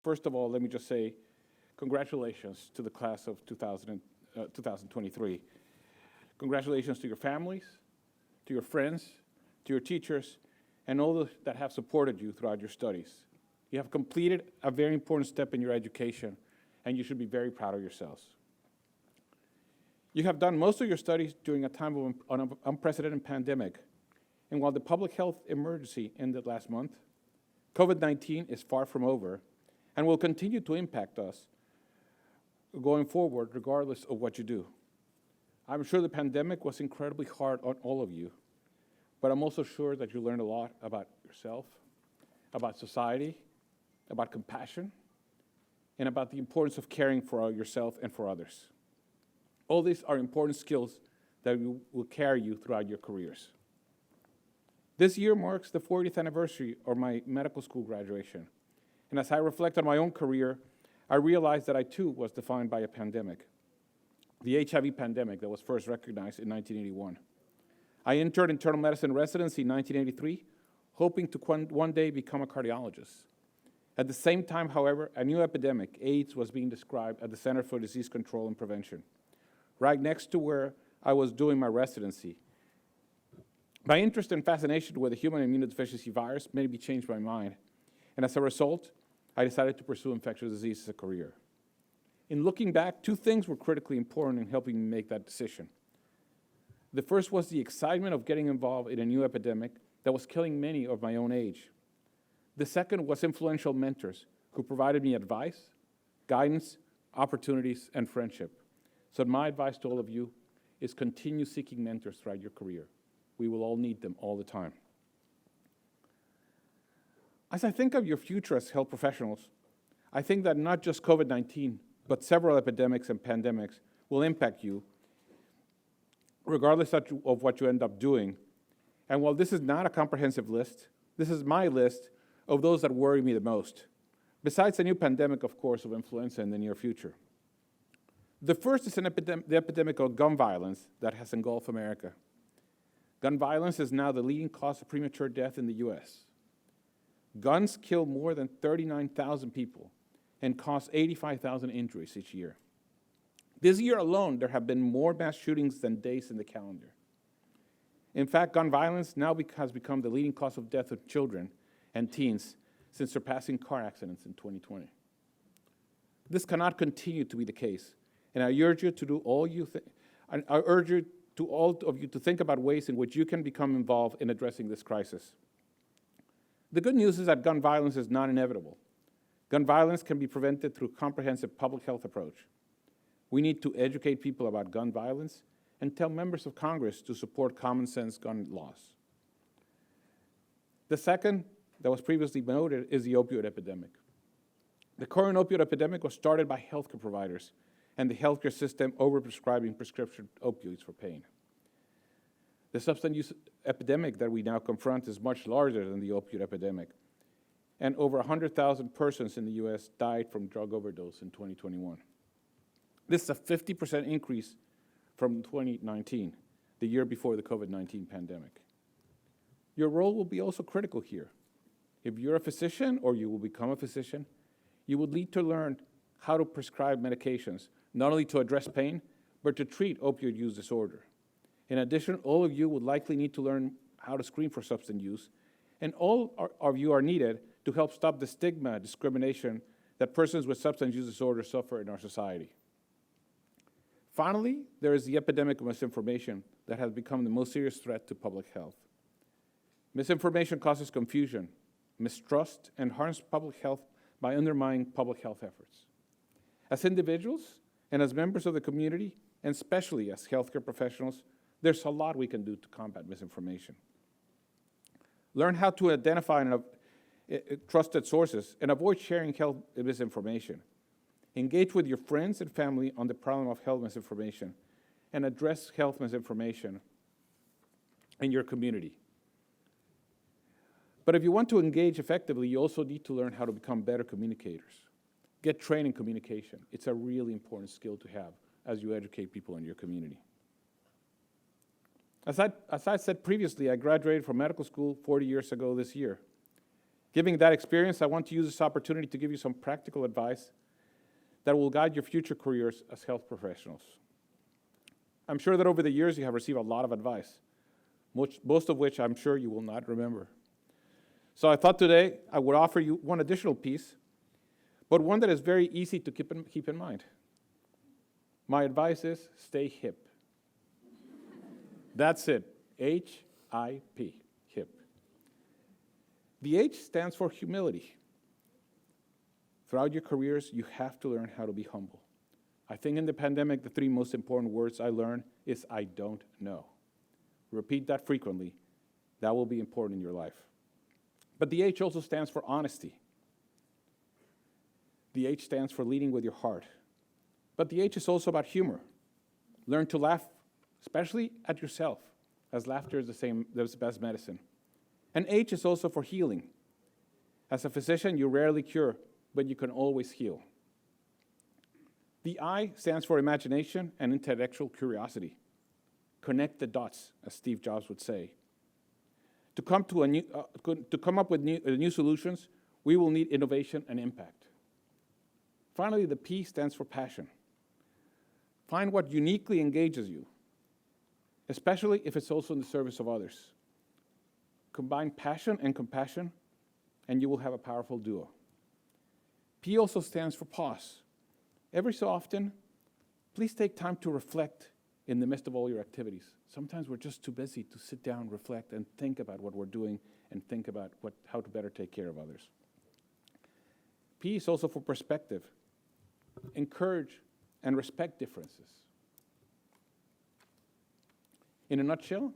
first of all, let me just say congratulations to the class of 2023. Congratulations to your families, to your friends, to your teachers, and all those that have supported you throughout your studies. You have completed a very important step in your education, and you should be very proud of yourselves. You have done most of your studies during a time of an unprecedented pandemic, and while the public health emergency ended last month, COVID-19 is far from over and will continue to impact us going forward regardless of what you do. I'm sure the pandemic was incredibly hard on all of you, but I'm also sure that you learned a lot about yourself, about society, about compassion, and about the importance of caring for yourself and for others. All these are important skills that will carry you throughout your careers. This year marks the 40th anniversary of my medical school graduation. And as I reflect on my own career, I realized that I too was defined by a pandemic, the HIV pandemic that was first recognized in 1981. I entered internal medicine residency in 1983, hoping to one day become a cardiologist. At the same time, however, a new epidemic, AIDS, was being described at the Center for Disease Control and Prevention, right next to where I was doing my residency. My interest and fascination with the human immunodeficiency virus made me change my mind, and as a result, I decided to pursue infectious disease as a career. In looking back, two things were critically important in helping me make that decision. The first was the excitement of getting involved in a new epidemic that was killing many of my own age. The second was influential mentors who provided me advice, guidance, opportunities, and friendship. So my advice to all of you is continue seeking mentors throughout your career. We will all need them all the time. As I think of your future as health professionals, I think that not just COVID-19, but several epidemics and pandemics will impact you, regardless of what you end up doing. And while this is not a comprehensive list, this is my list of those that worry me the most, besides a new pandemic, of course, of influenza in the near future. The first is the epidemic of gun violence that has engulfed America. Gun violence is now the leading cause of premature death in the US. Guns kill more than 39,000 people and cause 85,000 injuries each year. This year alone, there have been more mass shootings than days in the calendar. In fact, gun violence now has become the leading cause of death of children and teens since surpassing car accidents in 2020. This cannot continue to be the case, and I urge you to do all of you to think about ways in which you can become involved in addressing this crisis. The good news is that gun violence is not inevitable. Gun violence can be prevented through a comprehensive public health approach. We need to educate people about gun violence and tell members of Congress to support common sense gun laws. The second, that was previously noted, is the opioid epidemic. The current opioid epidemic was started by healthcare providers and the healthcare system overprescribing prescription opioids for pain. The substance use epidemic that we now confront is much larger than the opioid epidemic, and over 100,000 persons in the US died from drug overdose in 2021. This is a 50% increase from 2019, the year before the COVID-19 pandemic. Your role will be also critical here. If you're a physician or you will become a physician, you would need to learn how to prescribe medications, not only to address pain, but to treat opioid use disorder. In addition, all of you would likely need to learn how to screen for substance use, and all of you are needed to help stop the stigma, discrimination that persons with substance use disorder suffer in our society. Finally, there is the epidemic of misinformation that has become the most serious threat to public health. Misinformation causes confusion, mistrust, and harms public health by undermining public health efforts. As individuals and as members of the community, and especially as healthcare professionals, there's a lot we can do to combat misinformation. Learn how to identify trusted sources and avoid sharing health misinformation. Engage with your friends and family on the problem of health misinformation and address health misinformation in your community. But if you want to engage effectively, you also need to learn how to become better communicators. Get trained in communication. It's a really important skill to have as you educate people in your community. As I said previously, I graduated from medical school 40 years ago this year. Given that experience, I want to use this opportunity to give you some practical advice that will guide your future careers as health professionals. I'm sure that over the years you have received a lot of advice, most of which I'm sure you will not remember. So I thought today I would offer you one additional piece, but one that is very easy to keep in mind. My advice is stay hip. That's it, H-I-P, hip. The H stands for humility. Throughout your careers, you have to learn how to be humble. I think in the pandemic, the 3 most important words I learned is I don't know. Repeat that frequently. That will be important in your life. But the H also stands for honesty. The H stands for leading with your heart. But the H is also about humor. Learn to laugh, especially at yourself, as laughter is the best medicine. And H is also for healing. As a physician, you rarely cure, but you can always heal. The I stands for imagination and intellectual curiosity. Connect the dots, as Steve Jobs would say. To come up with new solutions, we will need innovation and impact. Finally, the P stands for passion. Find what uniquely engages you, especially if it's also in the service of others. Combine passion and compassion, and you will have a powerful duo. P also stands for pause. Every so often, please take time to reflect in the midst of all your activities. Sometimes we're just too busy to sit down, reflect, and think about what we're doing and think about how to better take care of others. P is also for perspective. Encourage and respect differences. In a nutshell,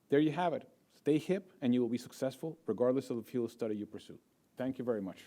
there you have it. Stay hip and you will be successful regardless of the field of study you pursue. Thank you very much.